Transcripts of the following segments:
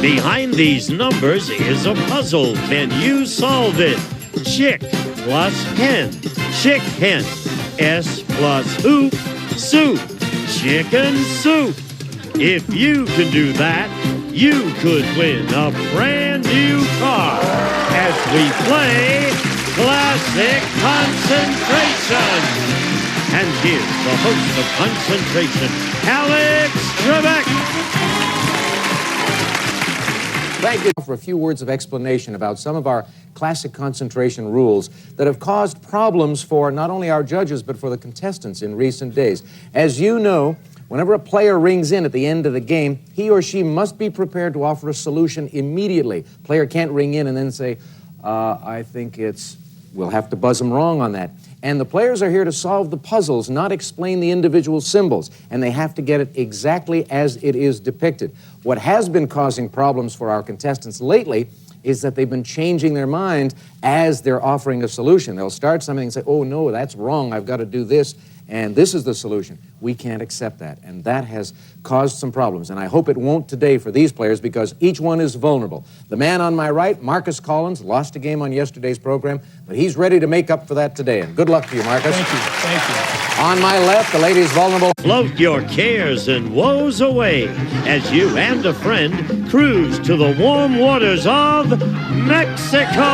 Behind these numbers is a puzzle. Can you solve it? Chick plus hen. Chick hen. S plus hoop. Soup. Chicken soup. If you can do that, you could win a brand new car as we play Classic Concentration. And here's the host of Concentration, Alex Trebek. Thank you for a few words of explanation about some of our classic concentration rules that have caused problems for not only our judges but for the contestants in recent days. As you know, whenever a player rings in at the end of the game, he or she must be prepared to offer a solution immediately. Player can't ring in and then say, I think we'll have to buzz them wrong on that. And the players are here to solve the puzzles, not explain the individual symbols. And they have to get it exactly as it is depicted. What has been causing problems for our contestants lately is that they've been changing their mind as they're offering a solution. They'll start something and say, oh, no, that's wrong. I've got to do this. And this is the solution. We can't accept that. And that has caused some problems. And I hope it won't today for these players because each one is vulnerable. The man on my right, Marcus Collins, lost a game on yesterday's program, but he's ready to make up for that today. And good luck to you, Marcus. Thank you. Thank you. On my left, the lady's vulnerable. Float your cares and woes away as you and a friend cruise to the warm waters of Mexico.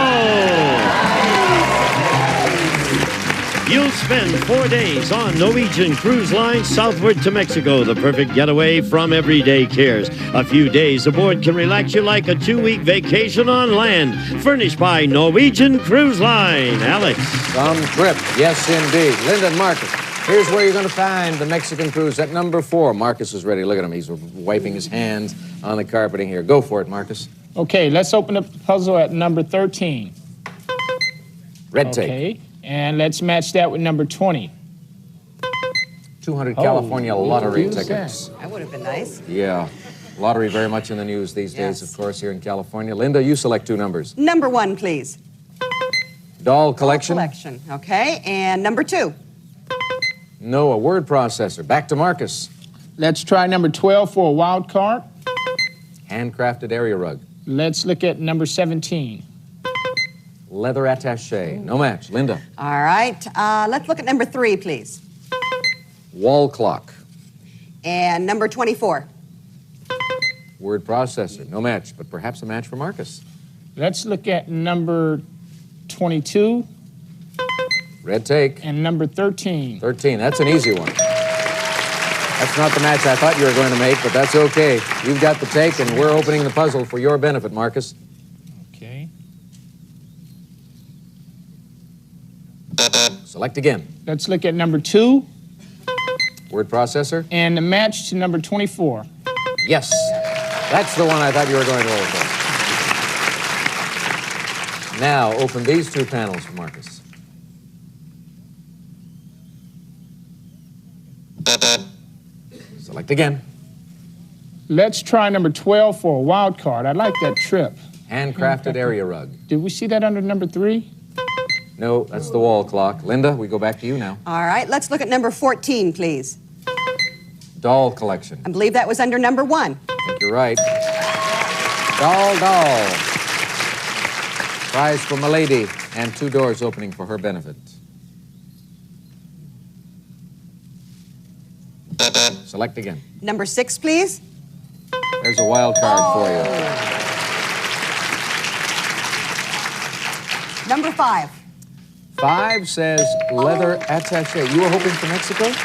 You'll spend 4 days on Norwegian Cruise Line southward to Mexico, the perfect getaway from everyday cares. A few days aboard can relax you like a 2-week vacation on land, furnished by Norwegian Cruise Line. Alex. Some trip, yes indeed. Linda and Marcus, here's where you're going to find the Mexican cruise at number 4. Marcus is ready. Look at him. He's wiping his hands on the carpeting here. Go for it, Marcus. Okay, let's open up the puzzle at number 13. Red tape. Okay. And let's match that with number 20. 200 California lottery tickets. That would have been nice. Yeah. Lottery very much in the news these days, of course, here in California. Linda, you select 2 numbers. Number 1, please. Doll collection. Doll collection, okay. And number 2. No, a word processor. Back to Marcus. Let's try number 12 for a wild card. Handcrafted area rug. Let's look at number 17. Leather attaché. No match. Linda. All right. Let's look at number 3, please. Wall clock. And number 24. Word processor. No match, but perhaps a match for Marcus. Let's look at number 22. Red take. And number 13. 13. That's an easy one. That's not the match I thought you were going to make, but that's okay. You've got the take, and we're opening the puzzle for your benefit, Marcus. Okay. Select again. Let's look at number 2. Word processor. And the match to number 24. Yes. That's the one I thought you were going to open. Now, open these 2 panels for Marcus. Select again. Let's try number 12 for a wild card. I like that trip. Handcrafted area rug. Did we see that under number 3? No, that's the wall clock. Linda, we go back to you now. All right. Let's look at number 14, please. Doll collection. I believe that was under number 1. I think you're right. Doll. Prize for Milady and 2 doors opening for her benefit. Select again. Number 6, please. There's a wild card for you. Number 5. 5 says leather attaché. You were hoping for Mexico? Is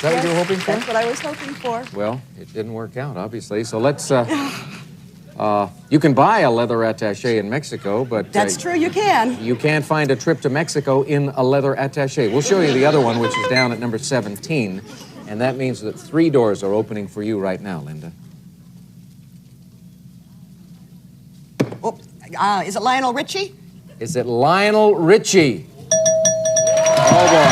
that what you were hoping for? That's what I was hoping for. Well, it didn't work out, obviously. So let's, you can buy a leather attaché in Mexico, but... That's true, you can. You can't find a trip to Mexico in a leather attaché. We'll show you the other one, which is down at number 17. And that means that 3 doors are opening for you right now, Linda. Oh, is it Lionel Richie? Is it Lionel Richie? Oh, boy.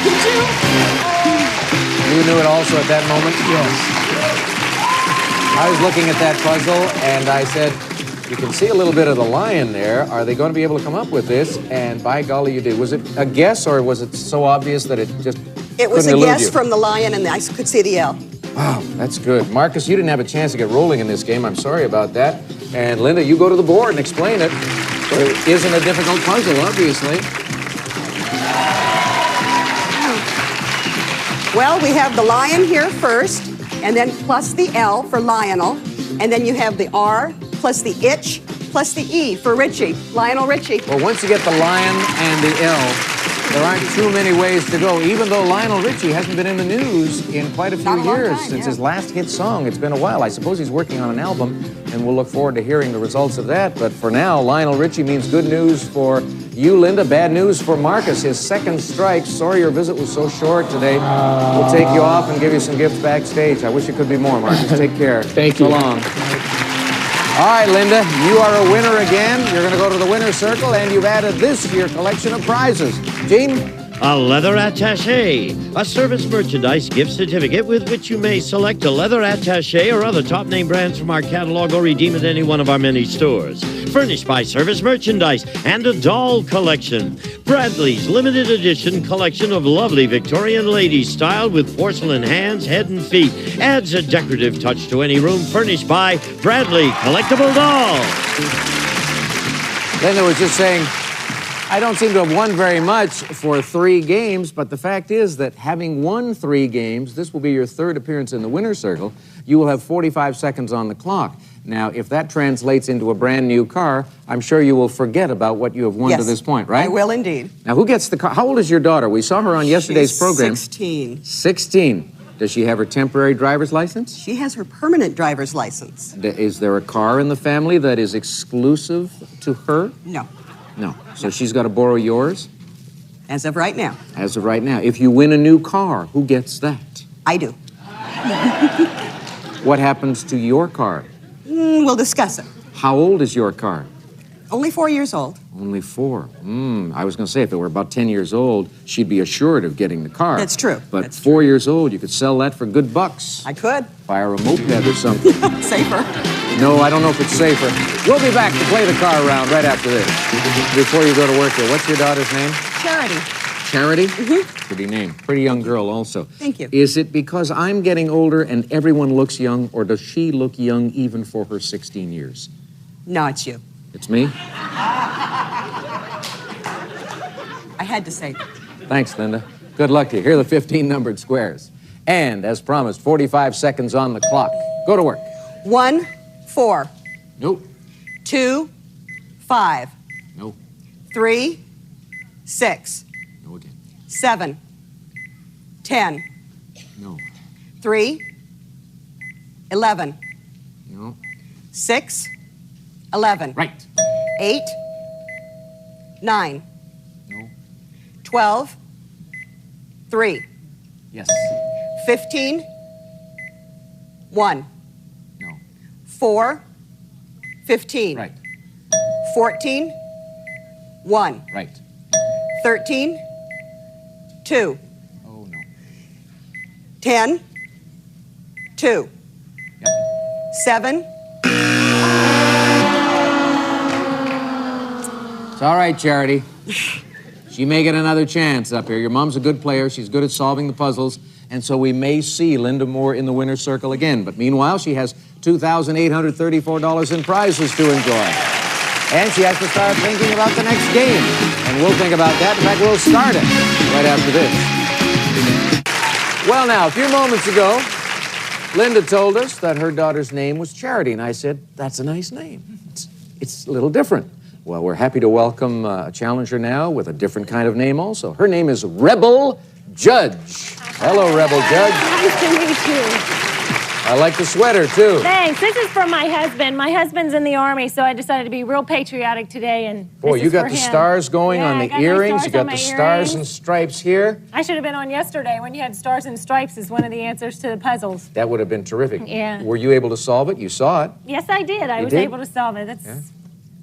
Did you? You knew it also at that moment? Yes. I was looking at that puzzle, and I said, you can see a little bit of the lion there. Are they going to be able to come up with this? And by golly, you did. Was it a guess, or was it so obvious that it just It was Couldn't a elude guess you. from the lion, and I could see the L. Wow, that's good. Marcus, you didn't have a chance to get rolling in this game. I'm sorry about that. And Linda, you go to the board and explain it. It isn't a difficult puzzle, obviously. Well, we have the lion here first, and then plus the L for Lionel, and then you have the R plus the itch plus the E for Richie, Lionel Richie. Well, once you get the lion and the L, there aren't too many ways to go, even though Lionel Richie hasn't been in the news in quite a few Not a long years time, since yeah. his last hit song. It's been a while. I suppose he's working on an album, and we'll look forward to hearing the results of that. But for now, Lionel Richie means good news for you, Linda, bad news for Marcus. His second strike. Sorry your visit was so short today. We'll take you off and give you some gifts backstage. I wish it could be more, Marcus. Take care. Thank you. So long. All right, Linda, you are a winner again. You're going to go to the winner's circle, and you've added this to your collection of prizes. Gene? A leather attaché, a service merchandise gift certificate with which you may select a leather attaché or other top name brands from our catalog or redeem at any one of our many stores. Furnished by Service Merchandise and a doll collection. Bradley's limited edition collection of lovely Victorian ladies styled with porcelain hands, head, and feet adds a decorative touch to any room. Furnished by Bradley Collectible Dolls. Linda was just saying, I don't seem to have won very much for 3 games, but the fact is that having won 3 games, this will be your 3rd appearance in the winner's circle, you will have 45 seconds on the clock. Now, if that translates into a brand new car, I'm sure you will forget about what you have won to this point, right? I will indeed. Now, who gets the car? How old is your daughter? We saw her on yesterday's She's program. 16. 16. Does she have her temporary driver's license? She has her permanent driver's license. Is there a car in the family that is exclusive to her? No, No. So she's got to borrow yours? as of right now. As of right now. If you win a new car, who gets that? I do. What happens to your car? We'll discuss it. How old is your car? Only 4 years old. Only 4. I was going to say, if it were about 10 years old, she'd be assured of getting the car. That's true. But That's 4 years old, you could sell that for good bucks. I could. Buy her a moped or something. Safer. No, I don't know if it's safer. We'll be back to play the car round right after this. Before you go to work here, what's your daughter's name? Charity. Charity? Pretty name. Pretty young girl also. Thank you. Is it because I'm getting older and everyone looks young, or does she look young even for her 16 years? No, it's you. It's me? I had to say that. Thanks, Linda. Good luck to you. Here are the 15 numbered squares. And, as promised, 45 seconds on the clock. Go to work. 1, 4, Nope. 2, 5, No. 3, 6, No again. 7, 10, No. 3, 11, No. 6, 11, Right. 8, 9, No. 12, 3, Yes. 15, 1, No. 4, 15, Right. 14, 1, Right. 13, 2, Oh, no. 10, 2, Yep. 7. It's all right, Charity. She may get another chance up here. Your mom's a good player. She's good at solving the puzzles. And so we may see Linda Moore in the winner's circle again. But meanwhile, she has $2,834 in prizes to enjoy. And she has to start thinking about the next game. And we'll think about that. In fact, we'll start it right after this. Well, now, a few moments ago, Linda told us that her daughter's name was Charity. And I said, that's a nice name. It's a little different. Well, we're happy to welcome a challenger now with a different kind of name also. Her name is Rebel Judge. Hello, Rebel Judge. Nice to meet you. I like the sweater, too. Thanks. This is for my husband. My husband's in the Army, so I decided to be real patriotic today. And Boy, this you is got for the him. stars going Yeah, on I the got my earrings. stars You got on the my stars earrings. and stripes here. I should have been on yesterday when you had stars and stripes as one of the answers to the puzzles. That would have been terrific. Yeah. Were you able to solve it? You saw it. Yes, I did. I was did? able to solve it. That's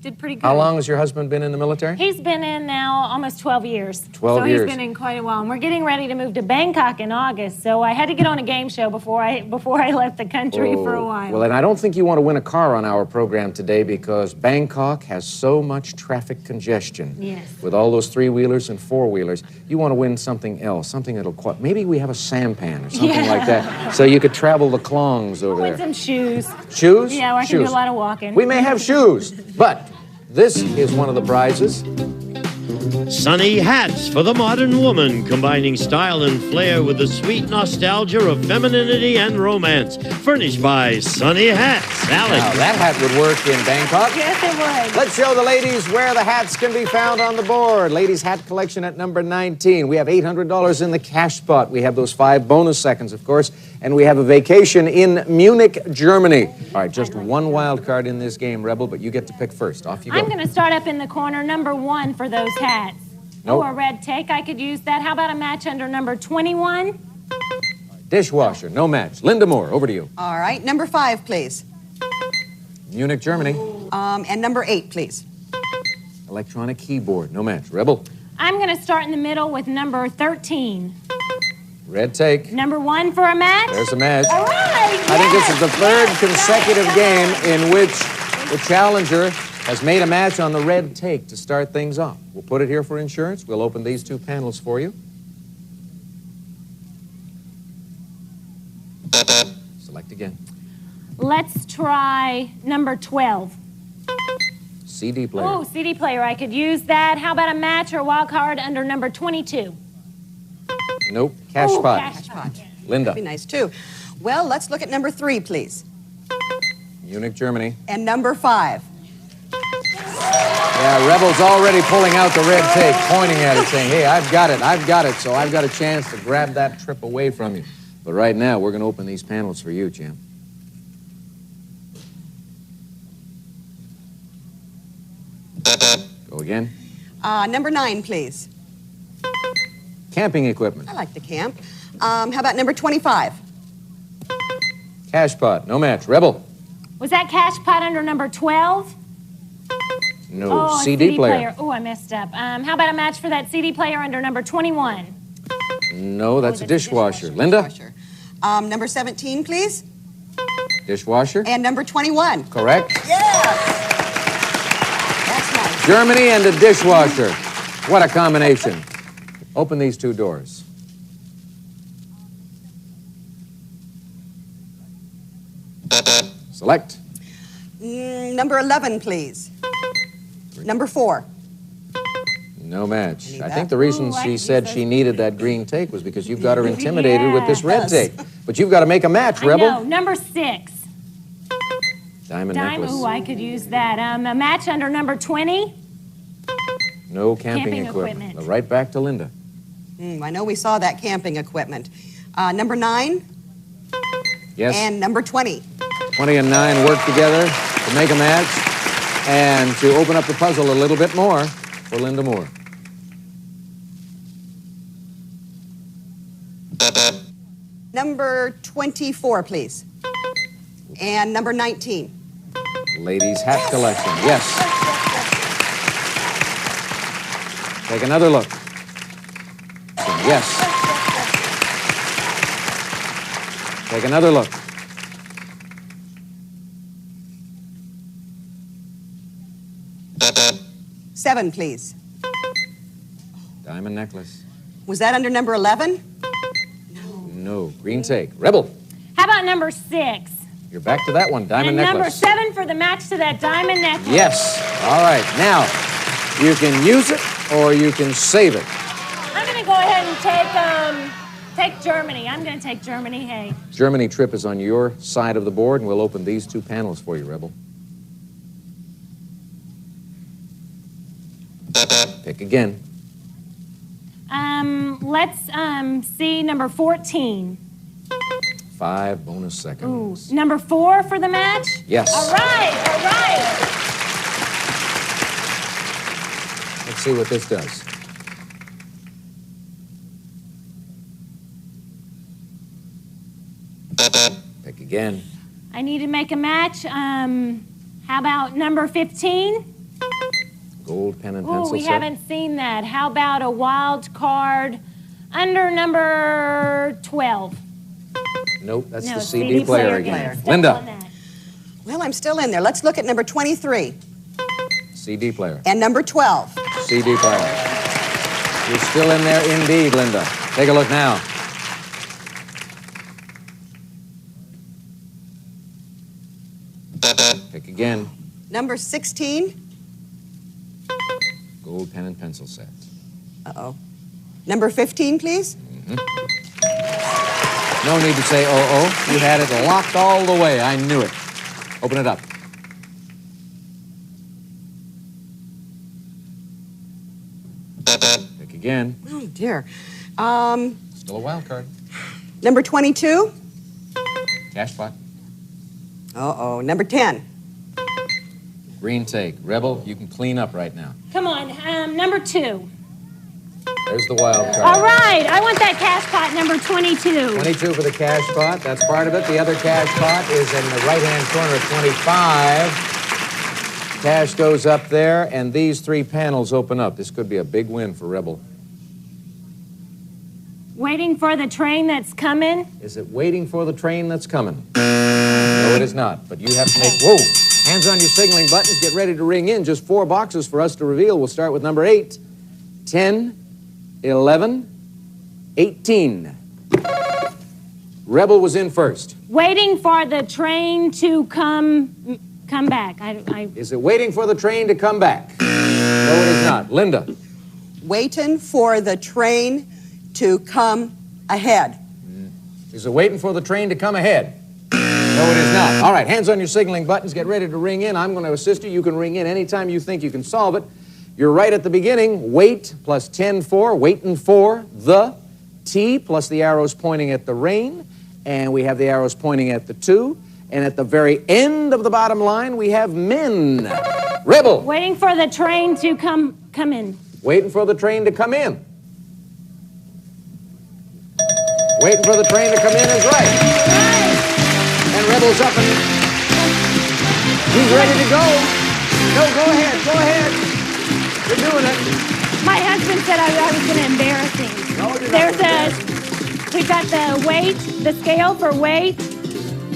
did pretty good. How long has your husband been in the military? He's been in now almost 12 years. 12 years. So he's been in quite a while. And we're getting ready to move to Bangkok in August. So I had to get on a game show before I left the country for a while. Well, and I don't think you want to win a car on our program today because Bangkok has so much traffic congestion. Yes. With all those three-wheelers and four-wheelers. You want to win something else, something that'll... Maybe we have a sampan or something like that. So you could travel the Klongs over there. With some shoes. Shoes? Yeah, I can do a lot of walking. We may have shoes, but this is one of the prizes. Sunny hats for the modern woman, combining style and flair with the sweet nostalgia of femininity and romance. Furnished by Sunny Hats. Alex. Now, that hat would work in Bangkok. Yes, it would. Let's show the ladies where the hats can be found on the board. Ladies' hat collection at number 19. We have $800 in the cash pot. We have those 5 bonus seconds, of course. And we have a vacation in Munich, Germany. All right, just one wild card in this game, Rebel, but you get to pick first. Off you go. I'm going to start up in the corner, number 1 for those hats. Nope. Oh, a red take. I could use that. How about a match under number 21? Dishwasher, no match. Linda Moore, over to you. All right, number 5, please. Munich, Germany. And number 8, please. Electronic keyboard, no match. Rebel. I'm going to start in the middle with number 13. Red take. Number 1 for a match. There's a match. All right. I think this is the third consecutive game in which the challenger has made a match on the red take to start things off. We'll put it here for insurance. We'll open these 2 panels for you. Select again. Let's try number 12. CD player. Oh, CD player. I could use that. How about a match or wild card under number 22? Nope. Cash Oh, pot. cash pot. Linda. That'd be nice, too. Well, let's look at number 3, please. Munich, Germany. And number 5. Yeah, Rebel's already pulling out the red tape, pointing at it, saying, hey, I've got it, so I've got a chance to grab that trip away from you. But right now, we're going to open these panels for you, champ. Go again. Number 9, please. Camping equipment. I like to camp. How about number 25? Cash pot, no match. Rebel. Was that cash pot under number 12? No. Oh, CD player. Oh, I messed up. How about a match for that CD player under number 21? No, that's a that's a dishwasher. Linda. Dishwasher. Number 17, please. Dishwasher. And number 21. Correct. Yes! That's nice. Germany and a dishwasher. What a combination. Open these 2 doors. Select. Number 11, please. Number 4. No match. Need I that. think the reason Ooh, I she can said use she those. needed that green tape was because you've got her intimidated with this red Yes. tape. But you've got to make a match, I Rebel. know. Number 6. Diamond necklace. Ooh, I could use that. A match under number 20? No camping Camping equipment. equipment. Right back to Linda. I know we saw that camping equipment. Number 9 Yes. and number 20. 20 and 9 work together to make a match and to open up the puzzle a little bit more for Linda Moore. Number 24, please. And number 19. Ladies' hat collection. Yes. Take another look. Yes. Take another look. Seven, please. Diamond necklace. Was that under number 11? No. Green take. Rebel. How about number 6? You're back to that one. Diamond And number necklace. 7 for the match to that diamond necklace. Yes. All right. Now, you can use it or you can save it. I'm going to go ahead and take Germany. I'm going to take Germany, hey. Germany trip is on your side of the board, and we'll open these 2 panels for you, Rebel. Pick again. Let's see number 14. 5 bonus Ooh, seconds. number 4 for the match? Yes. All right. Let's see what this does. Pick again. I need to make a match. How about number 15? Gold pen and pencil we set. haven't seen that. How about a wild card under number 12? Nope, that's No, the CD player again. Linda. On that. Well, I'm still in there. Let's look at number 23 CD player. and number 12. CD player. You're still in there indeed, Linda. Take a look now. Pick again. Number 16. Gold pen and pencil set. Uh-oh. Number 15, please. No need to say oh. You had it locked all the way. I knew it. Open it up. Pick again. Oh, dear. Still a wild card. Number 22. Cash spot. Uh-oh. Number 10. Green take. Rebel, you can clean up right now. Come on, number 2. There's the wild card. All right, I want that cash pot number 22. 22 for the cash pot. That's part of it. The other cash pot is in the right-hand corner of 25. Cash goes up there, and these 3 panels open up. This could be a big win for Rebel. Waiting for the train that's coming. Is it waiting for the train that's coming? No, it is not. But you have to make... Whoa! Hands on your signaling buttons. Get ready to ring in. Just 4 boxes for us to reveal. We'll start with number 8, 10, 11, 18. Rebel was in first. Waiting for the train to come back. Is it waiting for the train to come back? No, it is not. Linda. Waiting for the train to come ahead. Is it waiting for the train to come ahead? No, it is not. All right, hands on your signaling buttons. Get ready to ring in. I'm going to assist you. You can ring in anytime you think you can solve it. You're right at the beginning. Wait plus 10-4, waiting for the T plus the arrows pointing at the rain. And we have the arrows pointing at the 2. And at the very end of the bottom line, we have men. Rebel. Waiting for the train to come in. Waiting for the train to come in. Waiting for the train to come in is right. And Rebel's up and he's ready to go. No, go ahead. You're doing it. My husband said I was going to embarrass him. No, you're not. We've got the weight, the scale for weight,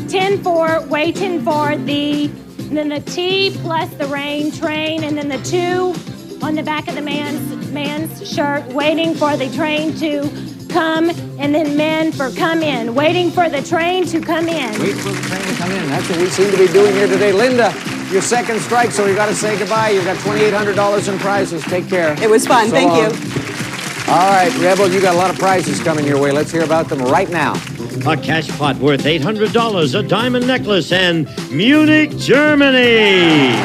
10-4, waiting for the, and then the T plus the train, and then the 2 on the back of the man's shirt, waiting for the train to come, and then men for come in, waiting for the train to come in. Wait for the train to come in. That's what we seem to be doing here today. Linda, your second strike, so we got to say goodbye. You've got $2,800 in prizes. Take care. It was fun. Thank you. All right, Rebel, you got a lot of prizes coming your way. Let's hear about them right now. A cash pot worth $800, a diamond necklace, and Munich, Germany.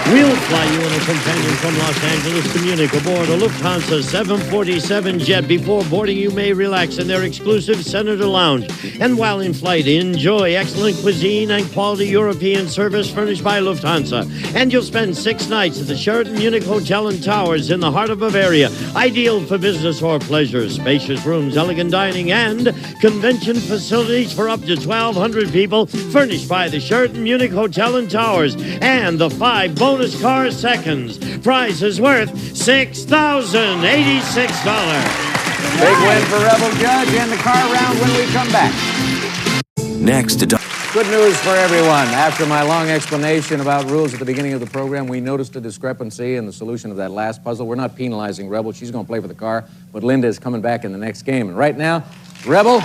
We'll fly you and a companion from Los Angeles to Munich aboard a Lufthansa 747 jet. Before boarding, you may relax in their exclusive Senator Lounge. And while in flight, enjoy excellent cuisine and quality European service furnished by Lufthansa. And you'll spend 6 nights at the Sheraton Munich Hotel and Towers in the heart of Bavaria. Ideal for business or pleasure. Spacious rooms, elegant dining, and convention facilities for up to 1,200 people, furnished by the Sheraton Munich Hotel and Towers. And the 5 bonus car seconds. Prize is worth $6,086. Big win for Rebel Judge and the car round when we come back. Next, Good news for everyone. After my long explanation about rules at the beginning of the program, we noticed a discrepancy in the solution of that last puzzle. We're not penalizing Rebel. She's going to play for the car, but Linda is coming back in the next game. And right now, Rebel,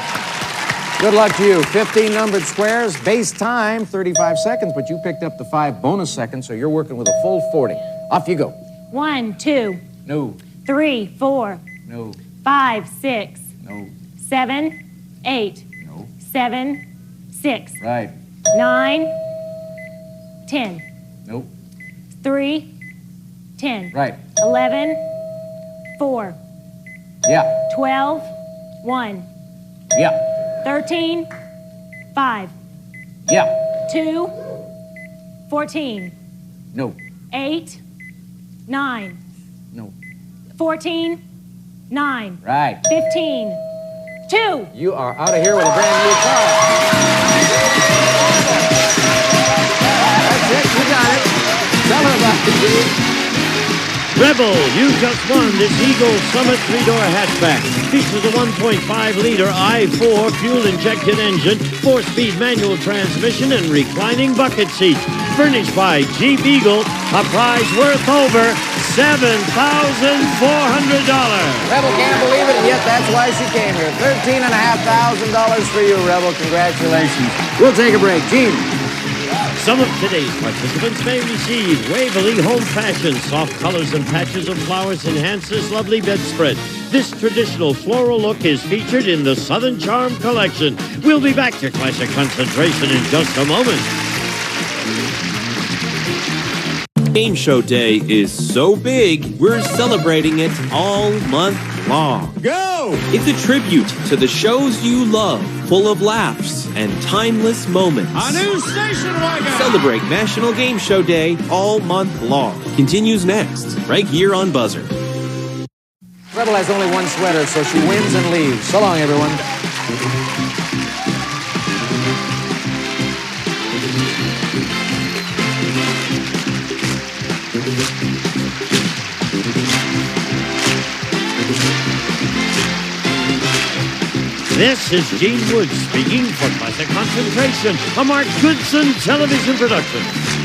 good luck to you. 15 numbered squares, base time, 35 seconds, but you picked up the 5 bonus seconds, so you're working with a full 40. Off you go. 1, 2, No. 3, 4, No. 5, 6, No. 7, 8, No. 7, 6, Right. 9, 10, Nope. 3, 10, Right. 11, 4, Yeah. 12, 1, Yeah. 13, 5, Yeah. 2, 14, No. 8, 9, No. 14, 9, Right. 15, 2. You are out of here with a brand new car. That's it. You got it. Tell her about it, Steve. Rebel, you just won this Eagle Summit 3-door hatchback. Features a 1.5-liter i4 fuel-injected engine, 4-speed manual transmission, and reclining bucket seats. Furnished by Jeep Eagle, a prize worth over $7,400. Rebel can't believe it, and yet that's why she came here. $13,500 for you, Rebel. Congratulations. We'll take a break. Gene. Some of today's participants may receive Waverly Home Fashion. Soft colors and patches of flowers enhance this lovely bedspread. This traditional floral look is featured in the Southern Charm collection. We'll be back to Classic Concentration in just a moment. Game Show Day is so big, we're celebrating it all month long. Go! It's a tribute to the shows you love, full of laughs and timeless moments. A new station wagon! Celebrate National Game Show Day all month long. Continues next, right here on Buzzer. Rebel has only one sweater, so she wins and leaves. So long, everyone. This is Gene Woods speaking for Classic Concentration, a Mark Goodson television production.